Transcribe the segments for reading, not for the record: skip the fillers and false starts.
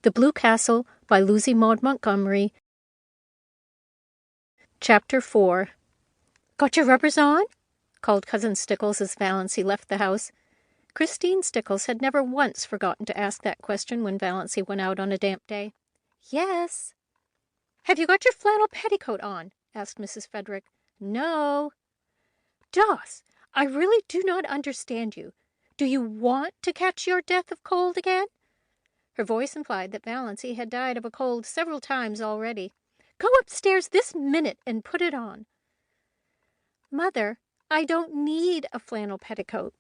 The Blue Castle by Lucy Maud Montgomery. Chapter 4. "Got your rubbers on?" called Cousin Stickles as Valancy left the house. Christine Stickles had never once forgotten to ask that question when Valancy went out on a damp day. "Yes." "Have you got your flannel petticoat on?" asked Mrs. Frederick. "No." "Doss, I really do not understand you. Do you want to catch your death of cold again?" Her voice implied that Valancy had died of a cold several times already. "Go upstairs this minute and put it on." "Mother, I don't need a flannel petticoat.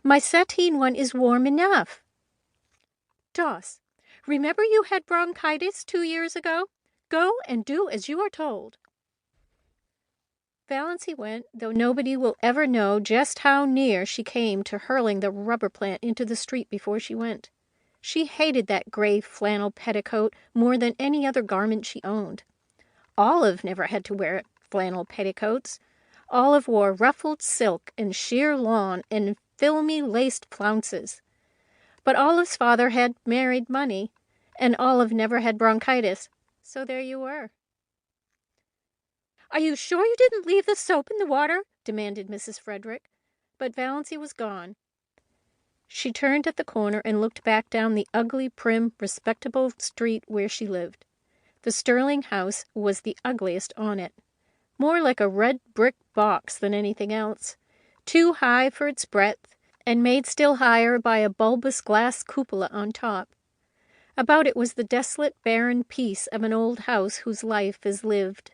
My sateen one is warm enough." "Doss, remember you had bronchitis 2 years ago? Go and do as you are told." Valancy went, though nobody will ever know just how near she came to hurling the rubber plant into the street before she went. She hated that gray flannel petticoat more than any other garment she owned. Olive never had to wear flannel petticoats. Olive wore ruffled silk and sheer lawn and filmy laced flounces. But Olive's father had married money, and Olive never had bronchitis. So there you were. "Are you sure you didn't leave the soap in the water?" demanded Mrs. Frederick. But Valancy was gone. She turned at the corner and looked back down the ugly, prim, respectable street where she lived. The Stirling house was the ugliest on it, more like a red brick box than anything else, too high for its breadth, and made still higher by a bulbous glass cupola on top. About it was the desolate, barren peace of an old house whose life is lived.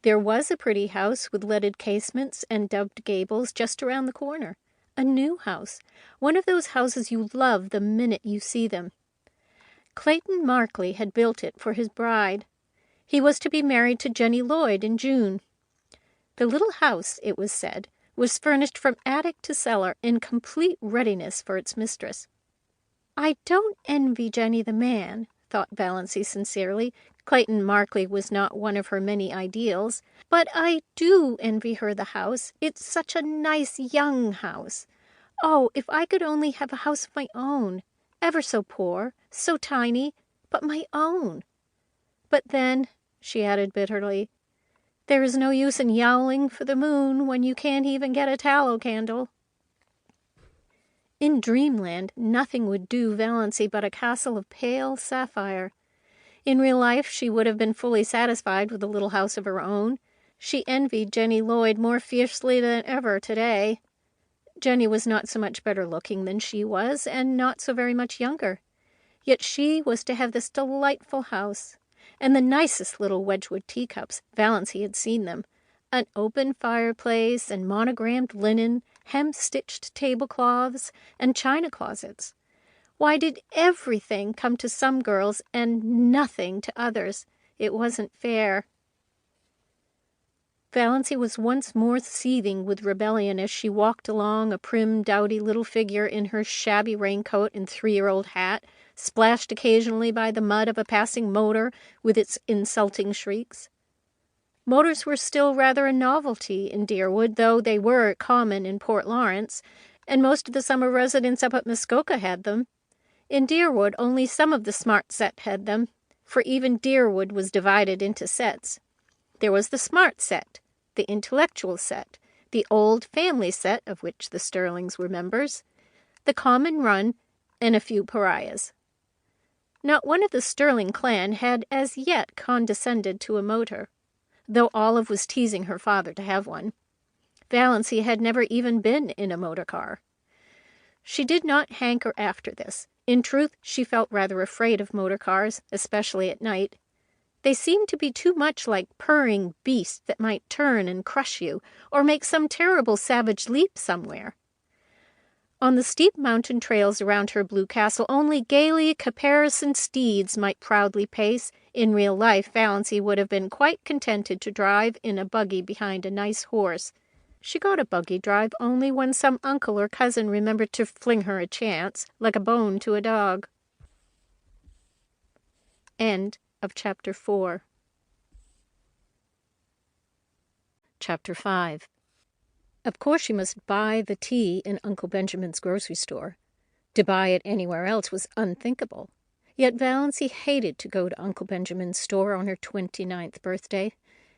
There was a pretty house with leaded casements and doveed gables just around the corner. A new house, one of those houses you love the minute you see them. Clayton Markley had built it for his bride. He was to be married to Jenny Lloyd in June. The little house, it was said, was furnished from attic to cellar in complete readiness for its mistress. "I don't envy Jenny the man," thought Valancy sincerely. Clayton Markley was not one of her many ideals, but I do envy her the house. It's such a nice young house. Oh, if I could only have a house of my own, ever so poor, so tiny, but my own. But then," she added bitterly, "there is no use in yowling for the moon when you can't even get a tallow candle." In dreamland, nothing would do Valancy but a castle of pale sapphire. In real life, she would have been fully satisfied with a little house of her own. She envied Jenny Lloyd more fiercely than ever today. Jenny was not so much better looking than she was, and not so very much younger. Yet she was to have this delightful house, and the nicest little Wedgwood teacups. Valancy had seen them. An open fireplace, and monogrammed linen, hem-stitched tablecloths, and china closets. Why did everything come to some girls and nothing to others? It wasn't fair. Valancy was once more seething with rebellion as she walked along, a prim, dowdy little figure in her shabby raincoat and 3-year-old hat, splashed occasionally by the mud of a passing motor with its insulting shrieks. Motors were still rather a novelty in Deerwood, though they were common in Port Lawrence, and most of the summer residents up at Muskoka had them. In Deerwood, only some of the smart set had them, for even Deerwood was divided into sets. There was the smart set, the intellectual set, the old family set, of which the Stirlings were members, the common run, and a few pariahs. Not one of the Stirling clan had as yet condescended to a motor, though Olive was teasing her father to have one. Valancy had never even been in a motor car. She did not hanker after this. In truth, she felt rather afraid of motor cars, especially at night. They seemed to be too much like purring beasts that might turn and crush you, or make some terrible savage leap somewhere. On the steep mountain trails around her blue castle, only gaily caparisoned steeds might proudly pace. In real life, Valancy would have been quite contented to drive in a buggy behind a nice horse. She got a buggy drive only when some uncle or cousin remembered to fling her a chance, like a bone to a dog. End of Chapter 4. Chapter 5. Of course she must buy the tea in Uncle Benjamin's grocery store. To buy it anywhere else was unthinkable. Yet Valancy hated to go to Uncle Benjamin's store on her 29th birthday.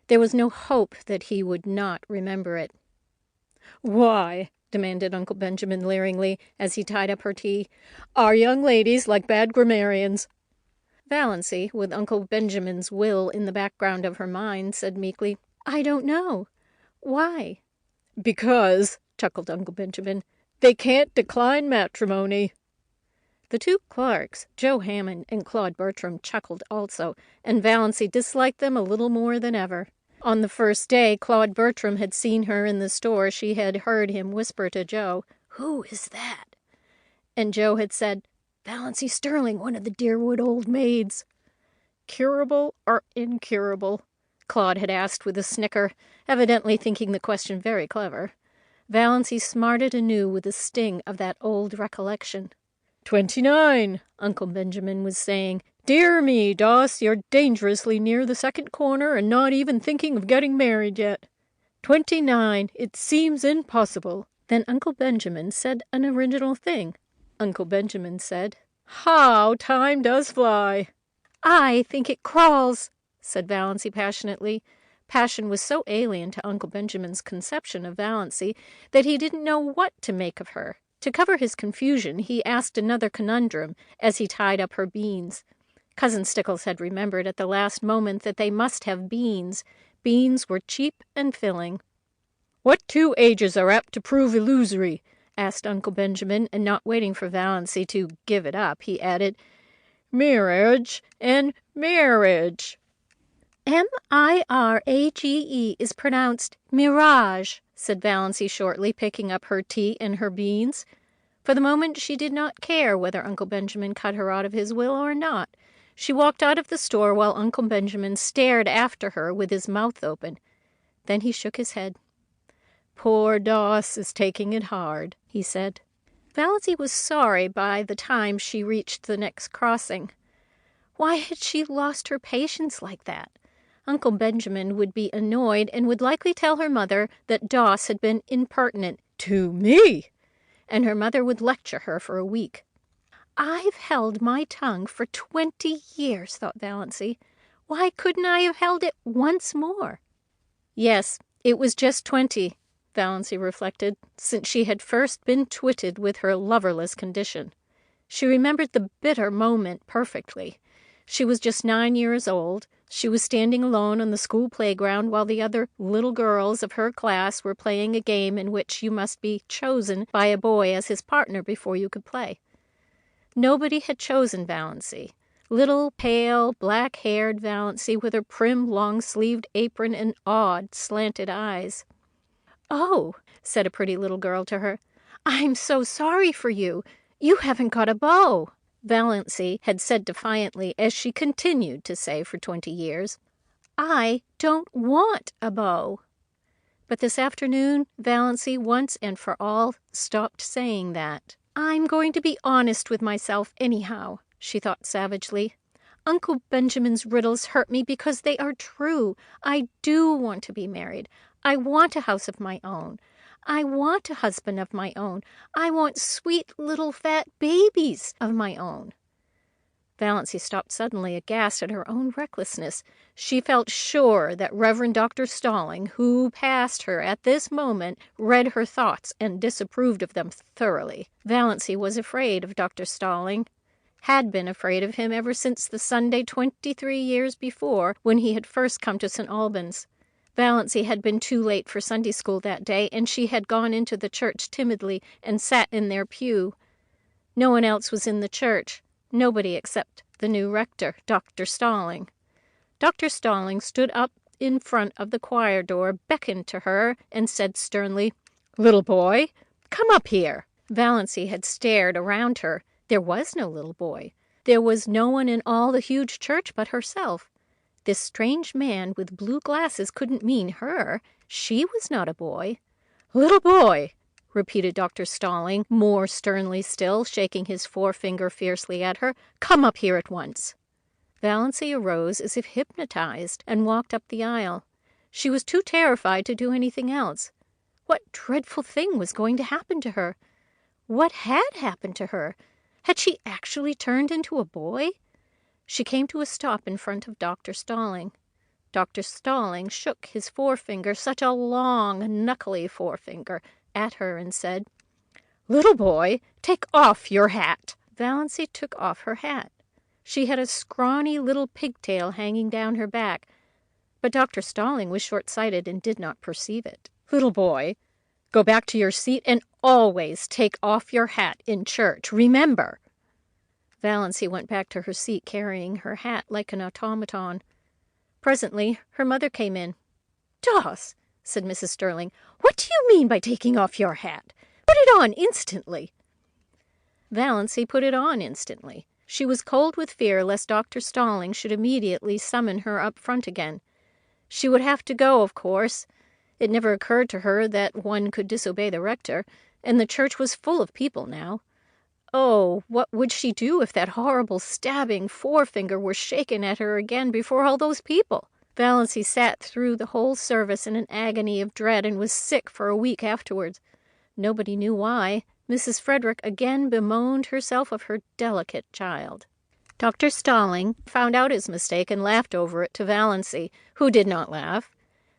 There was no hope that he would not remember it. "Why?" demanded Uncle Benjamin leeringly, as he tied up her tea. "Our young ladies like bad grammarians." Valancy, with Uncle Benjamin's will in the background of her mind, said meekly, "I don't know. Why?" "Because," chuckled Uncle Benjamin, "they can't decline matrimony." The two Clarks, Joe Hammond and Claude Bertram, chuckled also, and Valancy disliked them a little more than ever. On the first day Claude Bertram had seen her in the store, she had heard him whisper to Joe, "Who is that?" And Joe had said, "Valancy Stirling, one of the Deerwood old maids." "Curable or incurable?" Claude had asked with a snicker, evidently thinking the question very clever. Valancy smarted anew with the sting of that old recollection. 29, Uncle Benjamin was saying. "Dear me, Doss, you're dangerously near the second corner and not even thinking of getting married yet. 29, it seems impossible." Then Uncle Benjamin said an original thing. Uncle Benjamin said, "How time does fly." "I think it crawls," said Valancy passionately. Passion was so alien to Uncle Benjamin's conception of Valancy that he didn't know what to make of her. To cover his confusion, he asked another conundrum as he tied up her beans. Cousin Stickles had remembered at the last moment that they must have beans. Beans were cheap and filling. "What two ages are apt to prove illusory?" asked Uncle Benjamin, and not waiting for Valancy to give it up, he added, "Marriage and marriage." "M-I-R-A-G-E is pronounced mirage," said Valancy shortly, picking up her tea and her beans. For the moment she did not care whether Uncle Benjamin cut her out of his will or not. She walked out of the store while Uncle Benjamin stared after her with his mouth open. Then he shook his head. "Poor Doss is taking it hard," he said. Valancy was sorry by the time she reached the next crossing. Why had she lost her patience like that? Uncle Benjamin would be annoyed and would likely tell her mother that Doss had been impertinent to me, and her mother would lecture her for a week. "I've held my tongue for 20 years, thought Valancy. Why couldn't I have held it once more? Yes, it was just 20, Valancy reflected, since she had first been twitted with her loverless condition. She remembered the bitter moment perfectly. She was just 9 years old. She was standing alone on the school playground while the other little girls of her class were playing a game in which you must be chosen by a boy as his partner before you could play. Nobody had chosen Valancy. Little, pale, black-haired Valancy with her prim, long-sleeved apron and odd, slanted eyes. "Oh," said a pretty little girl to her, "I'm so sorry for you. You haven't got a beau." Valancy had said defiantly, as she continued to say for 20 years, "I don't want a beau." But this afternoon, Valancy once and for all stopped saying that. "I'm going to be honest with myself anyhow," she thought savagely. "Uncle Benjamin's riddles hurt me because they are true. I do want to be married. I want a house of my own. I want a husband of my own. I want sweet little fat babies of my own." Valancy stopped suddenly, aghast at her own recklessness. She felt sure that Reverend Dr. Stirling, who passed her at this moment, read her thoughts and disapproved of them thoroughly. Valancy was afraid of Dr. Stirling, had been afraid of him ever since the Sunday 23 years before, when he had first come to St. Albans. Valancy had been too late for Sunday school that day, and she had gone into the church timidly and sat in their pew. No one else was in the church. Nobody except the new rector, Dr. Stirling. Dr. Stirling stood up in front of the choir door, beckoned to her, and said sternly, "Little boy, come up here." Valancy had stared around her. There was no little boy. There was no one in all the huge church but herself. This strange man with blue glasses couldn't mean her. She was not a boy. "Little boy," repeated Dr. Stirling, more sternly still, shaking his forefinger fiercely at her, "come up here at once." Valancy arose as if hypnotized and walked up the aisle. She was too terrified to do anything else. What dreadful thing was going to happen to her? What had happened to her? Had she actually turned into a boy? She came to a stop in front of Dr. Stirling. Dr. Stirling shook his forefinger, such a long, knuckly forefinger, at her and said, "Little boy, take off your hat." Valancy took off her hat. She had a scrawny little pigtail hanging down her back, but Dr. Stirling was short-sighted and did not perceive it. "Little boy, go back to your seat and always take off your hat in church. Remember." Valancy went back to her seat, carrying her hat like an automaton. Presently her mother came in. "Doss," said Mrs. Stirling, "what do you mean by taking off your hat? Put it on instantly." Valancy put it on instantly. She was cold with fear lest Dr. Stirling should immediately summon her up front again. She would have to go, of course. It never occurred to her that one could disobey the rector, and the church was full of people now. Oh, what would she do if that horrible stabbing forefinger were shaken at her again before all those people? Valancy sat through the whole service in an agony of dread and was sick for a week afterwards. Nobody knew why. Mrs. Frederick again bemoaned herself of her delicate child. Dr. Stirling found out his mistake and laughed over it to Valancy, who did not laugh.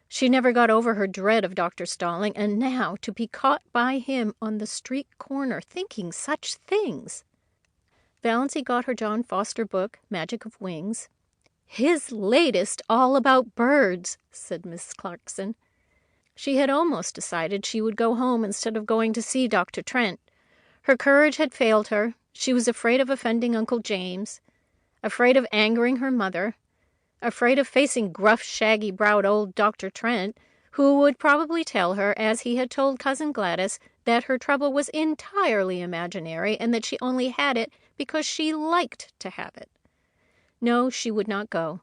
She never got over her dread of Dr. Stirling, and now to be caught by him on the street corner thinking such things. Valancy got her John Foster book, Magic of Wings. "His latest all about birds," said Miss Clarkson. She had almost decided she would go home instead of going to see Dr. Trent. Her courage had failed her. She was afraid of offending Uncle James, afraid of angering her mother, afraid of facing gruff, shaggy-browed old Dr. Trent, who would probably tell her, as he had told Cousin Gladys, that her trouble was entirely imaginary and that she only had it because she liked to have it. No, she would not go.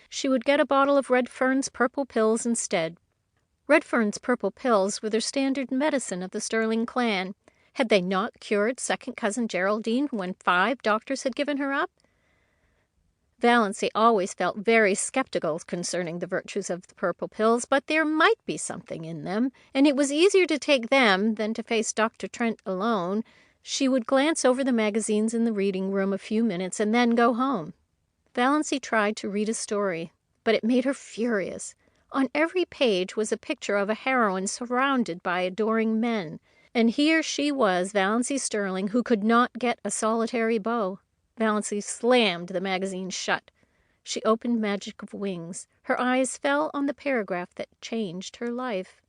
She would get a bottle of Redfern's purple pills instead. Redfern's purple pills were their standard medicine of the Stirling clan. Had they not cured second cousin Geraldine when 5 doctors had given her up? Valancy always felt very skeptical concerning the virtues of the purple pills, but there might be something in them, and it was easier to take them than to face Dr. Trent alone. She would glance over the magazines in the reading room a few minutes and then go home. Valancy tried to read a story, but it made her furious. On every page was a picture of a heroine surrounded by adoring men, and here she was, Valancy Stirling, who could not get a solitary beau. Valancy slammed the magazine shut. She opened Magic of Wings. Her eyes fell on the paragraph that changed her life.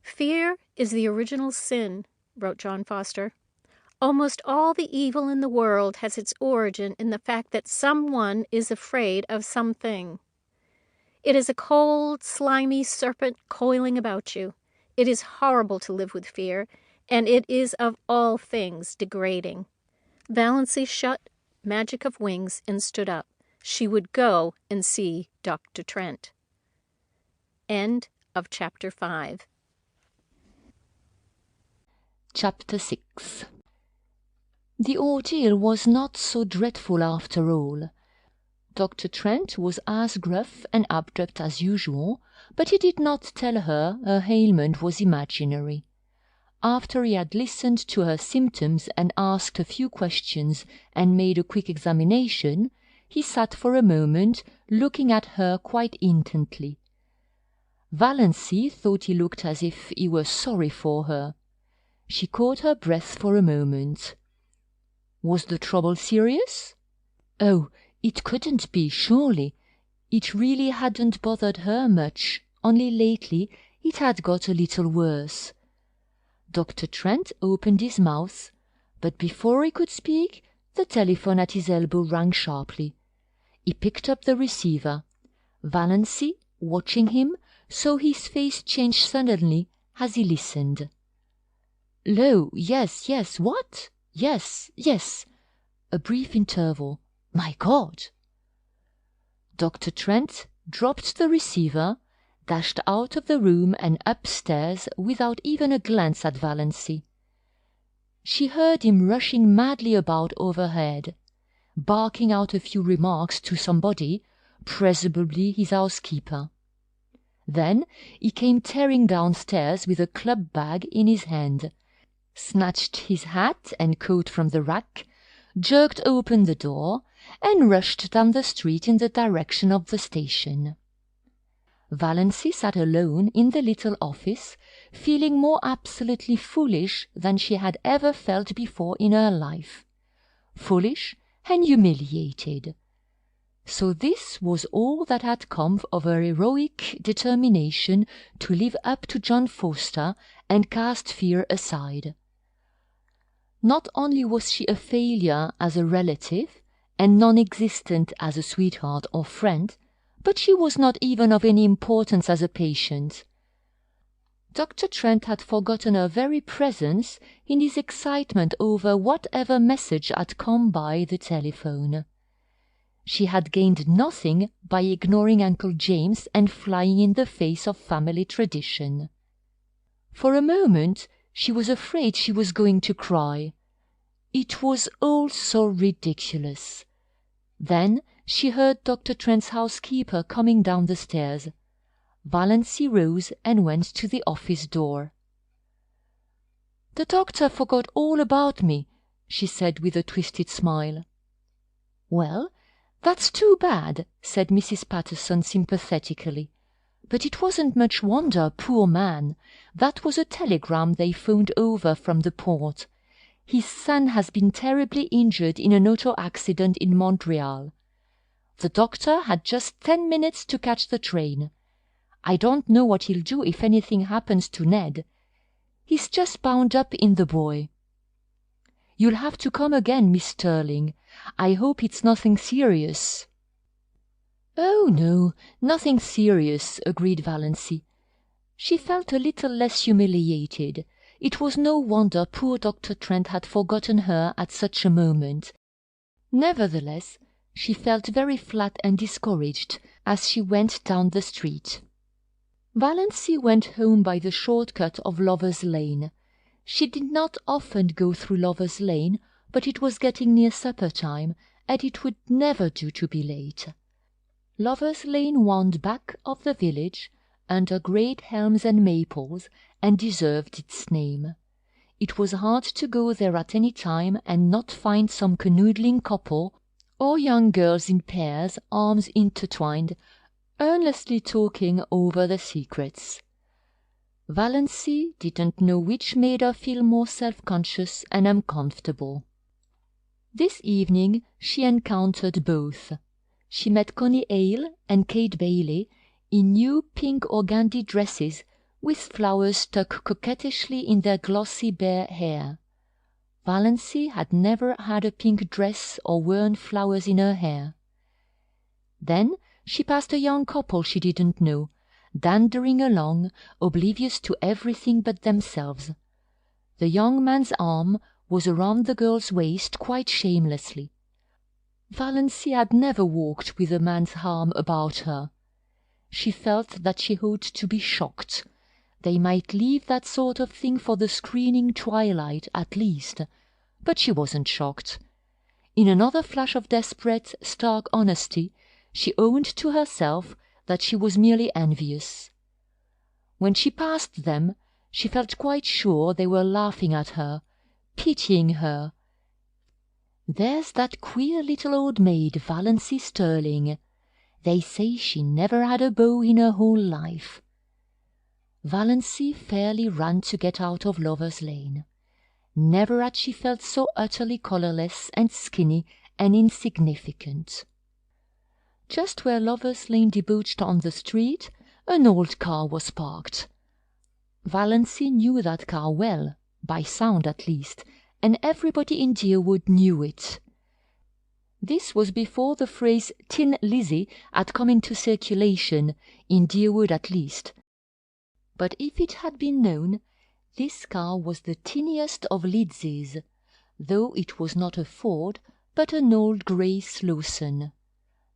"Fear is the original sin," wrote John Foster. "Almost all the evil in the world has its origin in the fact that someone is afraid of something. It is a cold, slimy serpent coiling about you. It is horrible to live with fear, and it is of all things degrading." Valancy shut Magic of Wings and stood up. She would go and see Dr. Trent. End of Chapter 5. Chapter 6. The ordeal was not so dreadful after all. Dr. Trent was as gruff and abrupt as usual, but he did not tell her ailment was imaginary. After he had listened to her symptoms and asked a few questions and made a quick examination, he sat for a moment looking at her quite intently. Valancy thought he looked as if he were sorry for her. She caught her breath for a moment. Was the trouble serious? Oh, it couldn't be, surely. It really hadn't bothered her much, only lately it had got a little worse. Dr. Trent opened his mouth, but before he could speak, the telephone at his elbow rang sharply. He picked up the receiver. Valancy, watching him, saw his face change suddenly as he listened. "Lo, yes, yes, what? Yes, yes." A brief interval. My God! Dr. Trent dropped the receiver, dashed out of the room and upstairs without even a glance at Valancy. She heard him rushing madly about overhead, barking out a few remarks to somebody, presumably his housekeeper. Then he came tearing downstairs with a club bag in his hand, snatched his hat and coat from the rack, jerked open the door, and rushed down the street in the direction of the station. Valancy sat alone in the little office, feeling more absolutely foolish than she had ever felt before in her life. Foolish and humiliated. So this was all that had come of her heroic determination to live up to John Forster and cast fear aside. Not only was she a failure as a relative, and non-existent as a sweetheart or friend, but she was not even of any importance as a patient. Dr. Trent had forgotten her very presence in his excitement over whatever message had come by the telephone. She had gained nothing by ignoring Uncle James and flying in the face of family tradition. For a moment she was afraid she was going to cry. It was all so ridiculous. Then she heard Dr. Trent's housekeeper coming down the stairs. Valancy rose and went to the office door. "The doctor forgot all about me," she said with a twisted smile. "Well, that's too bad," said Mrs. Patterson sympathetically. "But it wasn't much wonder, poor man. That was a telegram they phoned over from the port. His son has been terribly injured in an auto accident in Montreal. The doctor had just 10 minutes to catch the train. I don't know what he'll do if anything happens to Ned. He's just bound up in the boy. You'll have to come again, Miss Stirling. I hope it's nothing serious." "Oh, no, nothing serious," agreed Valancy. She felt a little less humiliated. It was no wonder poor Dr. Trent had forgotten her at such a moment. Nevertheless, she felt very flat and discouraged as she went down the street. Valancy went home by the short-cut of Lover's Lane. She did not often go through Lover's Lane, but it was getting near supper time, and it would never do to be late. Lover's Lane wound back of the village, under great elms and maples, and deserved its name. It was hard to go there at any time and not find some canoodling couple, or young girls in pairs, arms intertwined, earnestly talking over their secrets. Valancy didn't know which made her feel more self-conscious and uncomfortable. This evening she encountered both. She met Connie Hale and Kate Bailey in new pink organdy dresses with flowers stuck coquettishly in their glossy bare hair. Valancy had never had a pink dress or worn flowers in her hair. Then she passed a young couple she didn't know, dandering along, oblivious to everything but themselves. The young man's arm was around the girl's waist quite shamelessly. Valancy had never walked with a man's arm about her. She felt that she ought to be shocked. They might leave that sort of thing for the screening twilight at least, but she wasn't shocked. In another flash of desperate, stark honesty, she owned to herself that she was merely envious. When she passed them, she felt quite sure they were laughing at her, pitying her. "There's that queer little old maid, Valancy Stirling. They say she never had a beau in her whole life." Valancy fairly ran to get out of Lover's Lane. Never had she felt so utterly colourless and skinny and insignificant. Just where Lover's Lane debouched on the street, an old car was parked. Valancy knew that car well, by sound at least, and everybody in Deerwood knew it. This was before the phrase Tin Lizzie had come into circulation, in Deerwood at least. But if it had been known, this car was the tiniest of Lidseys, though it was not a Ford, but an old grey Slawson.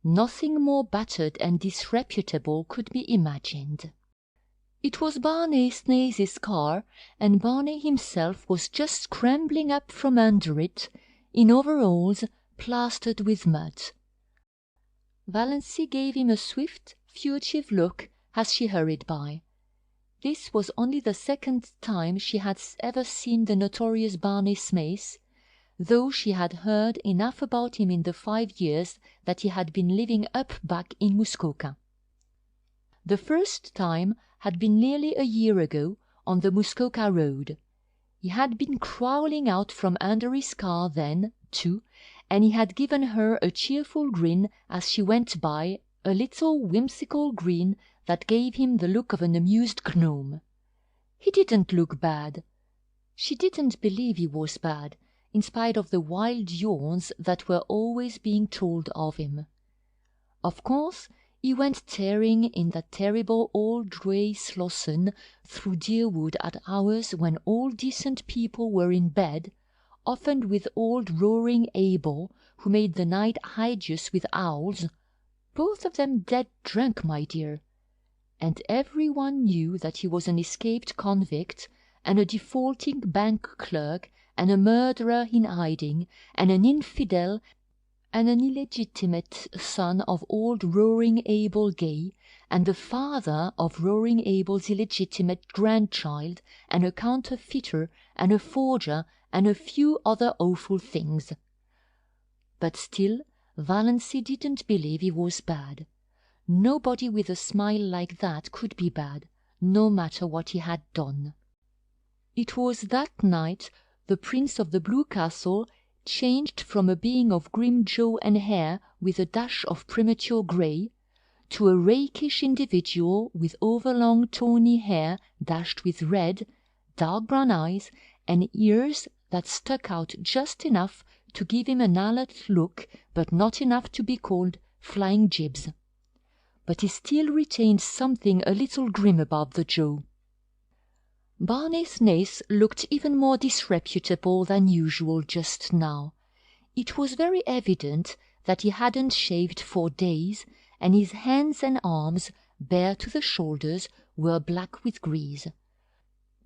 Nothing more battered and disreputable could be imagined. It was Barney Snaze's car, and Barney himself was just scrambling up from under it, in overalls plastered with mud. Valancy gave him a swift, furtive look as she hurried by. This was only the second time she had ever seen the notorious Barney Snaze. though she had heard enough about him in the 5 years that he had been living up back in Muskoka. The first time had been nearly a year ago on the Muskoka road. He had been crawling out from under his car then, too, and he had given her a cheerful grin as she went by, a little whimsical grin that gave him the look of an amused gnome. He didn't look bad. She didn't believe he was bad, in spite of the wild yawns that were always being told of him. Of course, he went tearing in that terrible old grey Slosson through Deerwood at hours when all decent people were in bed, often with old roaring Abel, who made the night hideous with owls, both of them dead drunk, my dear, and every one knew that he was an escaped convict, and a defaulting bank clerk, and a murderer in hiding, and an infidel, and an illegitimate son of old Roaring Abel Gay, and the father of Roaring Abel's illegitimate grandchild, and a counterfeiter, and a forger, and a few other awful things. But still, Valancy didn't believe he was bad. Nobody with a smile like that could be bad, no matter what he had done. It was that night the Prince of the Blue Castle changed from a being of grim jaw and hair with a dash of premature grey, to a rakish individual with overlong tawny hair dashed with red, dark brown eyes, and ears that stuck out just enough to give him an alert look, but not enough to be called flying jibs. But he still retained something a little grim about the jaw. Barney's Nace looked even more disreputable than usual just now. It was very evident that he hadn't shaved for days, and his hands and arms, bare to the shoulders, were black with grease.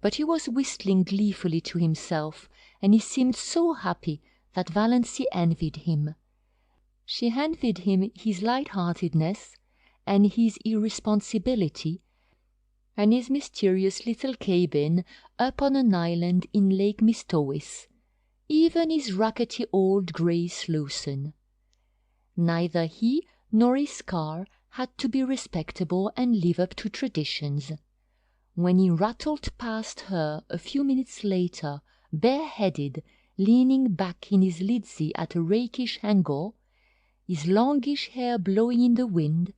But he was whistling gleefully to himself, and he seemed so happy that Valancy envied him. She envied him his light-heartedness, and his irresponsibility, and his mysterious little cabin up on an island in Lake Mistowis, even his rackety old grey Slosson. Neither he nor his car had to be respectable and live up to traditions. When he rattled past her a few minutes later, bareheaded, leaning back in his lidsey at a rakish angle, his longish hair blowing in the wind,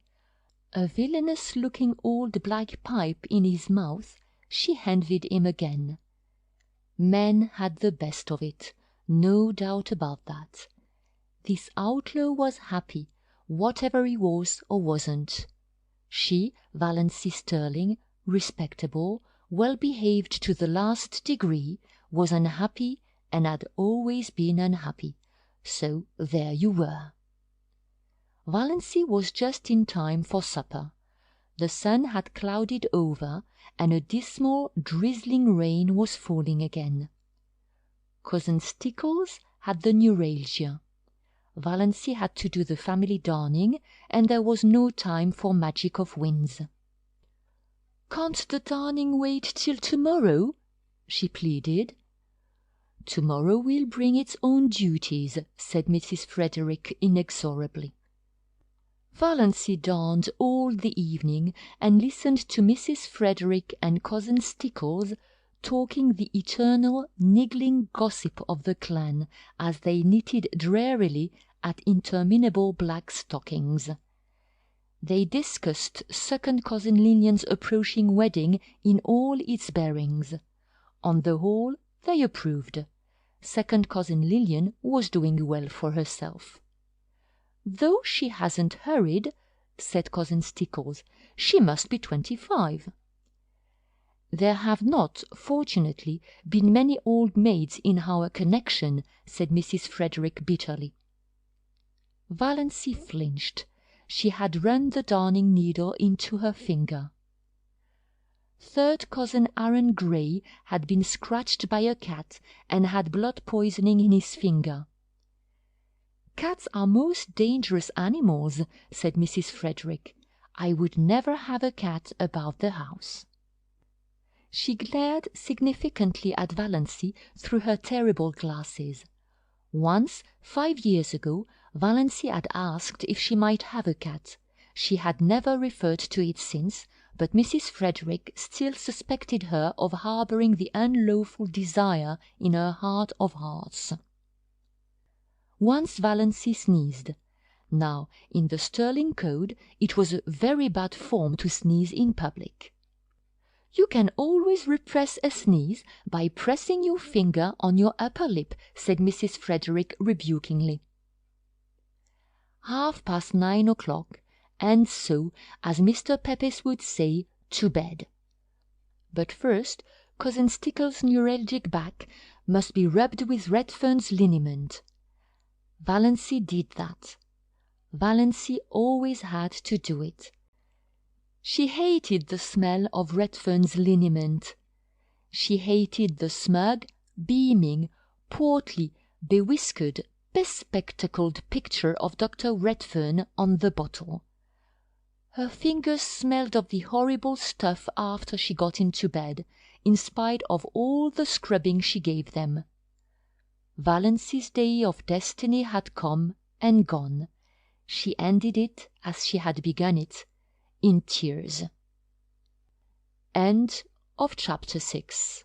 a villainous-looking old black pipe in his mouth, she envied him again. Men had the best of it, no doubt about that. This outlaw was happy, whatever he was or wasn't. She, Valancy Stirling, respectable, well-behaved to the last degree, was unhappy and had always been unhappy. So there you were. Valancy was just in time for supper. The sun had clouded over, and a dismal, drizzling rain was falling again. Cousin Stickles had the neuralgia. Valancy had to do the family darning, and there was no time for magic of winds. "Can't the darning wait till tomorrow?" she pleaded. "Tomorrow will bring its own duties," said Mrs. Frederick inexorably. Valancy darned all the evening, and listened to Mrs. Frederick and Cousin Stickles talking the eternal, niggling gossip of the clan as they knitted drearily at interminable black stockings. They discussed second cousin Lillian's approaching wedding in all its bearings. On the whole, they approved. Second cousin Lillian was doing well for herself. "Though she hasn't hurried," said Cousin Stickles, "she must be 25. "There have not, fortunately, been many old maids in our connection," said Mrs. Frederick bitterly. Valancy flinched. She had run the darning needle into her finger. Third cousin Aaron Gray had been scratched by a cat and had blood poisoning in his finger. "Cats are most dangerous animals," said Mrs. Frederick. "I would never have a cat about the house." She glared significantly at Valancy through her terrible glasses. Once, 5 years ago, Valancy had asked if she might have a cat. She had never referred to it since, but Mrs. Frederick still suspected her of harbouring the unlawful desire in her heart of hearts. Once Valancy sneezed. Now, in the Stirling Code, it was a very bad form to sneeze in public. "You can always repress a sneeze by pressing your finger on your upper lip," said Mrs. Frederick rebukingly. 9:30 o'clock, and so, as Mr. Pepys would say, to bed. But first, Cousin Stickle's neuralgic back must be rubbed with Redfern's liniment. Valancy did that. Valancy always had to do it. She hated the smell of Redfern's liniment. She hated the smug, beaming, portly, bewhiskered, bespectacled picture of Dr. Redfern on the bottle. Her fingers smelled of the horrible stuff after she got into bed, in spite of all the scrubbing she gave them. Valancy's day of destiny had come and gone. She ended it as she had begun it, in tears. End of chapter 6.